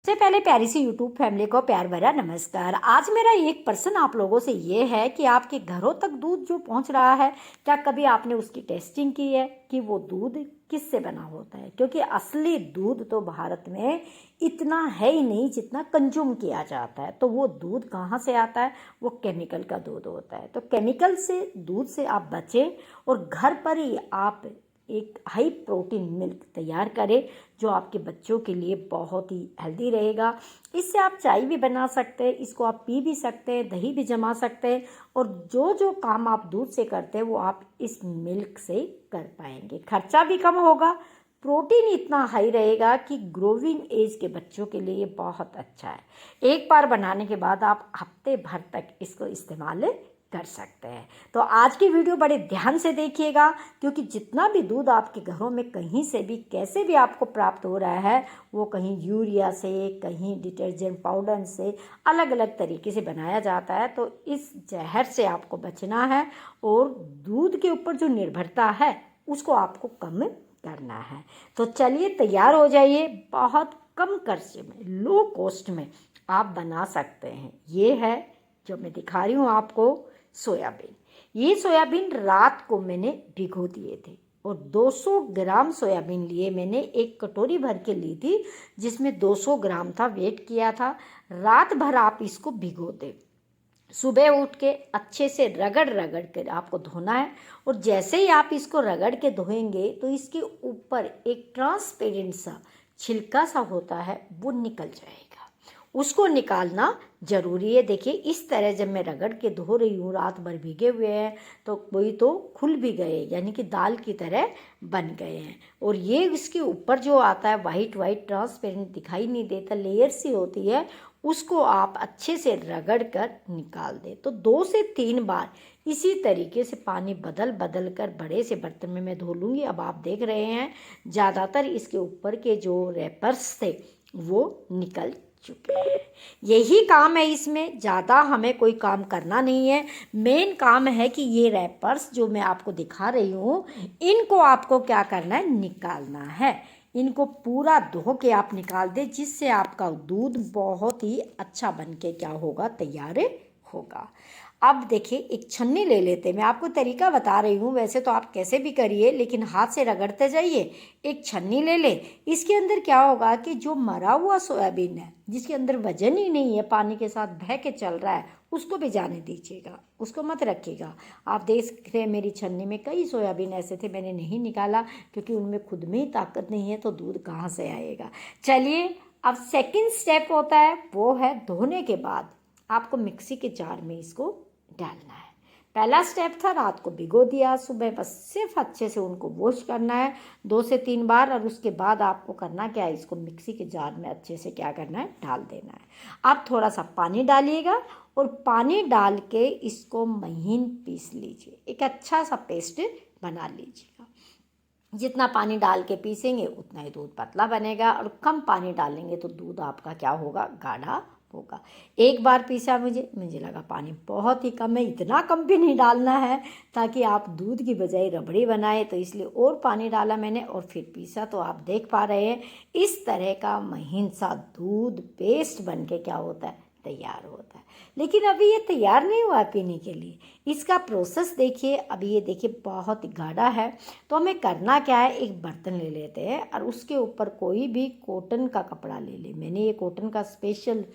सबसे पहले प्यारी सी यूट्यूब फैमिली को प्यार भरा नमस्कार। आज मेरा एक प्रश्न आप लोगों से ये है कि आपके घरों तक दूध जो पहुंच रहा है, क्या कभी आपने उसकी टेस्टिंग की है कि वो दूध किससे बना होता है? क्योंकि असली दूध तो भारत में इतना है ही नहीं जितना कंज्यूम किया जाता है। तो वो दूध कहाँ से आता है? वो केमिकल का दूध होता है। तो केमिकल से दूध से आप बचें और घर पर ही आप एक हाई प्रोटीन मिल्क तैयार करें जो आपके बच्चों के लिए बहुत ही हेल्दी रहेगा। इससे आप चाय भी बना सकते हैं, इसको आप पी भी सकते हैं, दही भी जमा सकते हैं और जो जो काम आप दूध से करते हैं वो आप इस मिल्क से कर पाएंगे। खर्चा भी कम होगा, प्रोटीन इतना हाई रहेगा कि ग्रोविंग एज के बच्चों के लिए बहुत अच्छा है। एक बार बनाने के बाद आप हफ्ते भर तक इसको इस्तेमाल कर सकते हैं। तो आज की वीडियो बड़े ध्यान से देखिएगा, क्योंकि जितना भी दूध आपके घरों में कहीं से भी कैसे भी आपको प्राप्त हो रहा है, वो कहीं यूरिया से, कहीं डिटर्जेंट पाउडर से, अलग अलग तरीके से बनाया जाता है। तो इस जहर से आपको बचना है और दूध के ऊपर जो निर्भरता है उसको आपको कम करना है। तो चलिए तैयार हो जाइए। बहुत कम खर्चे में, लो कॉस्ट में आप बना सकते हैं। ये है जो मैं दिखा रही हूँ आपको, सोयाबीन। ये सोयाबीन रात को मैंने भिगो दिए थे और 200 ग्राम सोयाबीन लिए मैंने, एक कटोरी भर के ली थी जिसमें 200 ग्राम था, वेट किया था। रात भर आप इसको भिगो दे, सुबह उठ के अच्छे से रगड़ रगड़ कर आपको धोना है और जैसे ही आप इसको रगड़ के धोएंगे तो इसके ऊपर एक ट्रांसपेरेंट सा छिलका सा होता है, वो निकल जाएगा। उसको निकालना जरूरी है। देखिए इस तरह जब मैं रगड़ के धो रही हूँ, रात भर भीगे हुए हैं, तो कोई तो खुल भी गए, यानी कि दाल की तरह बन गए हैं। और ये इसके ऊपर जो आता है वाइट वाइट ट्रांसपेरेंट दिखाई नहीं देता, लेयर सी होती है, उसको आप अच्छे से रगड़ कर निकाल दें। तो 2 से 3 बार इसी तरीके से पानी बदल बदल कर बड़े से बर्तन में मैं धो लूँगी। अब आप देख रहे हैं ज़्यादातर इसके ऊपर के जो रैपर्स थे वो निकल चुके हैं। यही काम है, इसमें ज़्यादा हमें कोई काम करना नहीं है। मेन काम है कि ये रैपर्स जो मैं आपको दिखा रही हूँ, इनको आपको क्या करना है? निकालना है। इनको पूरा धो के आप निकाल दें, जिससे आपका दूध बहुत ही अच्छा बन के क्या होगा? तैयार होगा। अब देखिए एक छन्नी ले लेते हैं। मैं आपको तरीका बता रही हूँ, वैसे तो आप कैसे भी करिए, लेकिन हाथ से रगड़ते जाइए। एक छन्नी ले ले। इसके अंदर क्या होगा कि जो मरा हुआ सोयाबीन है, जिसके अंदर वजन ही नहीं है, पानी के साथ बह के चल रहा है, उसको भी जाने दीजिएगा, उसको मत रखिएगा। आप देख सकते हैं मेरी छन्नी में कई सोयाबीन ऐसे थे, मैंने नहीं निकाला क्योंकि उनमें खुद में ही ताकत नहीं है, तो दूध कहाँ से आएगा। चलिए अब सेकंड स्टेप होता है, वो है धोने के बाद आपको मिक्सी के जार में इसको डालना है। पहला स्टेप था रात को भिगो दिया, सुबह बस सिर्फ अच्छे से उनको वॉश करना है 2 से 3 बार, और उसके बाद आपको करना क्या है? इसको मिक्सी के जार में अच्छे से क्या करना है? डाल देना है। आप थोड़ा सा पानी डालिएगा और पानी डाल के इसको महीन पीस लीजिए, एक अच्छा सा पेस्ट बना लीजिएगा। जितना पानी डाल के पीसेंगे उतना ही दूध पतला बनेगा, और कम पानी डालेंगे तो दूध आपका क्या होगा? गाढ़ा होगा। एक बार पीसा मुझे लगा पानी बहुत ही कम है, इतना कम भी नहीं डालना है ताकि आप दूध की बजाय रबड़ी बनाए, तो इसलिए और पानी डाला मैंने और फिर पीसा। तो आप देख पा रहे हैं इस तरह का महीन सा दूध पेस्ट बन के क्या होता है? तैयार होता है। लेकिन अभी ये तैयार नहीं हुआ पीने के लिए, इसका प्रोसेस देखिए। अभी ये देखिए बहुत गाढ़ा है, तो हमें करना क्या है? एक बर्तन ले लेते हैं और उसके ऊपर कोई भी कॉटन का कपड़ा ले ले। मैंने ये कॉटन का स्पेशल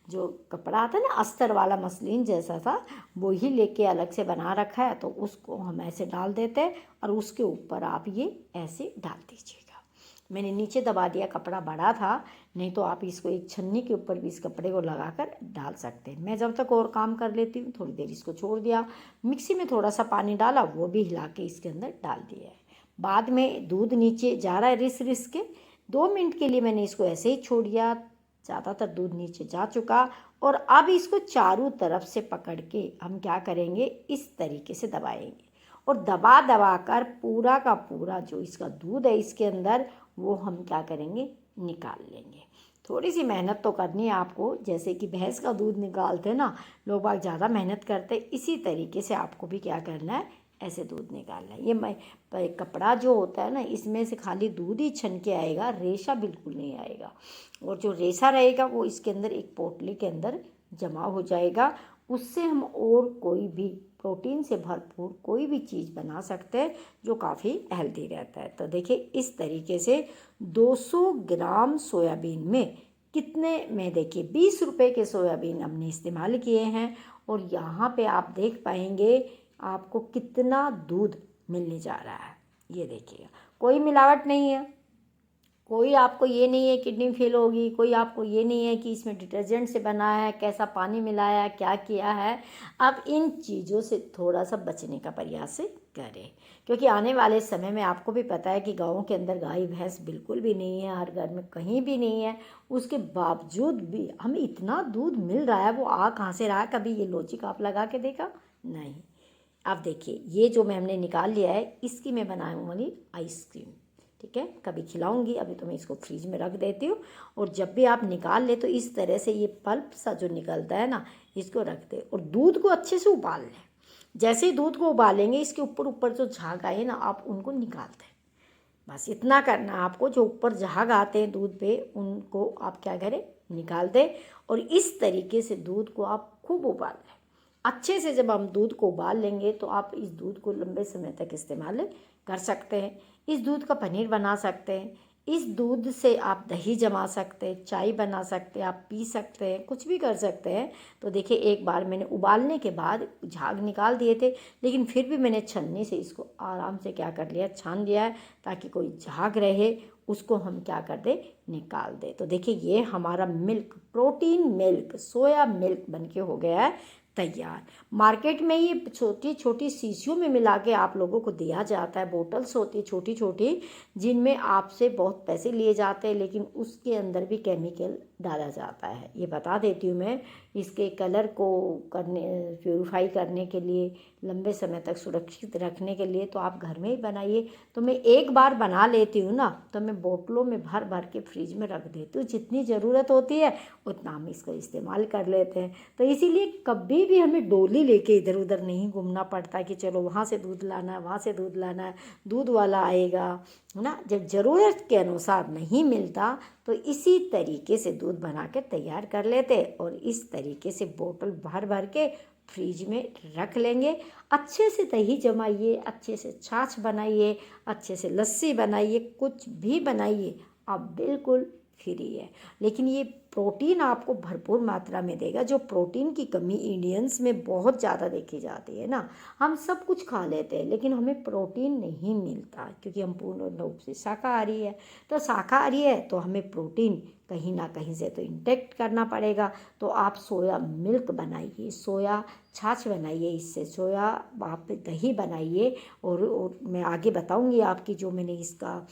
जो कपड़ा आता है ना, अस्तर वाला मसलिन जैसा था, वो ही लेके अलग से बना रखा है। तो उसको हम ऐसे डाल देते हैं और उसके ऊपर आप ये ऐसे डाल दीजिएगा। मैंने नीचे दबा दिया, कपड़ा बड़ा था, नहीं तो आप इसको एक छन्नी के ऊपर भी इस कपड़े को लगाकर डाल सकते हैं। मैं जब तक और काम कर लेती हूँ, थोड़ी देर इसको छोड़ दिया, मिक्सी में थोड़ा सा पानी डाला, वो भी हिला के इसके अंदर डाल दिया है। बाद में दूध नीचे जा रहा है रिस रिस के, 2 मिनट के लिए मैंने इसको ऐसे ही छोड़ दिया। ज़्यादातर दूध नीचे जा चुका, और अब इसको चारों तरफ से पकड़ के हम क्या करेंगे? इस तरीके से दबाएंगे और दबा दबा कर पूरा का पूरा जो इसका दूध है इसके अंदर, वो हम क्या करेंगे? निकाल लेंगे। थोड़ी सी मेहनत तो करनी है आपको, जैसे कि भैंस का दूध निकालते हैं ना लोग बाग, ज़्यादा मेहनत करते, इसी तरीके से आपको भी क्या करना है? ऐसे दूध निकालना है। ये कपड़ा जो होता है ना, इसमें से खाली दूध ही छन के आएगा, रेशा बिल्कुल नहीं आएगा। और जो रेशा रहेगा वो इसके अंदर एक पोटली के अंदर जमा हो जाएगा। उससे हम और कोई भी प्रोटीन से भरपूर कोई भी चीज़ बना सकते हैं जो काफ़ी हेल्दी रहता है। तो देखिए इस तरीके से 200 ग्राम सोयाबीन में कितने में, देखिए 20 रुपए के सोयाबीन हमने इस्तेमाल किए हैं। और यहाँ पे आप देख पाएंगे आपको कितना दूध मिलने जा रहा है। ये देखिएगा, कोई मिलावट नहीं है, कोई आपको ये नहीं है किडनी फेल होगी, कोई आपको ये नहीं है कि इसमें डिटर्जेंट से बना है, कैसा पानी मिलाया है, क्या किया है। अब इन चीज़ों से थोड़ा सा बचने का प्रयास करें, क्योंकि आने वाले समय में आपको भी पता है कि गाँव के अंदर गाय भैंस बिल्कुल भी नहीं है, हर घर में कहीं भी नहीं है। उसके बावजूद भी हमें इतना दूध मिल रहा है, वो आ कहाँ से रहा है? कभी ये लॉजिक आप लगा के देखा? नहीं। अब देखिए ये जो हमने निकाल लिया है, इसकी मैं बनाऊँगी आइसक्रीम। ठीक है, कभी खिलाऊंगी, अभी तो मैं इसको फ्रिज में रख देती हूँ। और जब भी आप निकाल ले तो इस तरह से ये पल्प सा जो निकलता है ना, इसको रख दे और दूध को अच्छे से उबाल लें। जैसे ही दूध को उबालेंगे, इसके ऊपर ऊपर जो झाग आए ना, आप उनको निकाल दें। बस इतना करना आपको, जो ऊपर झाग आते हैं दूध पे उनको आप क्या करें, निकाल दें। और इस तरीके से दूध को आप खूब उबाल लें अच्छे से। जब हम दूध को उबाल लेंगे तो आप इस दूध को लंबे समय तक इस्तेमाल कर सकते हैं। इस दूध का पनीर बना सकते हैं, इस दूध से आप दही जमा सकते हैं, चाय बना सकते हैं, आप पी सकते हैं, कुछ भी कर सकते हैं। तो देखिए एक बार मैंने उबालने के बाद झाग निकाल दिए थे, लेकिन फिर भी मैंने छन्नी से इसको आराम से क्या कर लिया, छान लिया है, ताकि कोई झाग रहे उसको हम क्या कर दे, निकाल दे। तो देखिए ये हमारा milk, protein milk, soya milk बनके हो गया है तैयार। मार्केट में ये छोटी छोटी शीशियों में मिला के आप लोगों को दिया जाता है, बोतल्स होती है छोटी छोटी, जिनमें आपसे बहुत पैसे लिए जाते हैं, लेकिन उसके अंदर भी केमिकल डाला जाता है। ये बता देती हूँ मैं, इसके कलर को करने, प्यूरिफाई करने के लिए, लंबे समय तक सुरक्षित रखने के लिए तो आप घर में ही बनाइए। तो मैं एक बार बना लेती हूँ ना, तो मैं बोतलों में भर भर के फ्रिज में रख देती हूँ। जितनी ज़रूरत होती है उतना हम इसको इस्तेमाल कर लेते हैं। तो इसीलिए कभी भी हमें डोली लेके इधर उधर नहीं घूमना पड़ता कि चलो वहाँ से दूध लाना है, वहाँ से दूध लाना है, दूध वाला आएगा, है ना। जब ज़रूरत के अनुसार नहीं मिलता तो इसी तरीके से दूध बना के तैयार कर लेते और इस तरीके से बोतल भर भर के फ्रिज में रख लेंगे। अच्छे से दही जमाइए, अच्छे से छाछ बनाइए, अच्छे से लस्सी बनाइए, कुछ भी बनाइए, आप बिल्कुल फ्री है। लेकिन ये प्रोटीन आपको भरपूर मात्रा में देगा। जो प्रोटीन की कमी इंडियंस में बहुत ज़्यादा देखी जाती है ना, हम सब कुछ खा लेते हैं लेकिन हमें प्रोटीन नहीं मिलता, क्योंकि हम पूर्ण रूप से शाकाहारी है। तो शाकाहारी है तो हमें प्रोटीन कहीं ना कहीं से तो इंटेक्ट करना पड़ेगा। तो आप सोया मिल्क बनाइए, सोया छाछ बनाइए, इससे सोया आप दही बनाइए। और मैं आगे बताऊंगी आपकी, जो मैंने इसका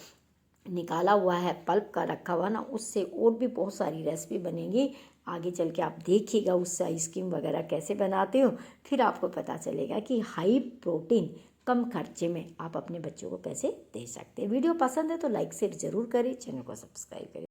निकाला हुआ है, पल्प का रखा हुआ ना, उससे और भी बहुत सारी रेसिपी बनेगी। आगे चल के आप देखिएगा उससे आइसक्रीम वगैरह कैसे बनाती हूँ, फिर आपको पता चलेगा कि हाई प्रोटीन कम खर्चे में आप अपने बच्चों को कैसे दे सकते हैं। वीडियो पसंद है तो लाइक शेयर ज़रूर करें, चैनल को सब्सक्राइब करें।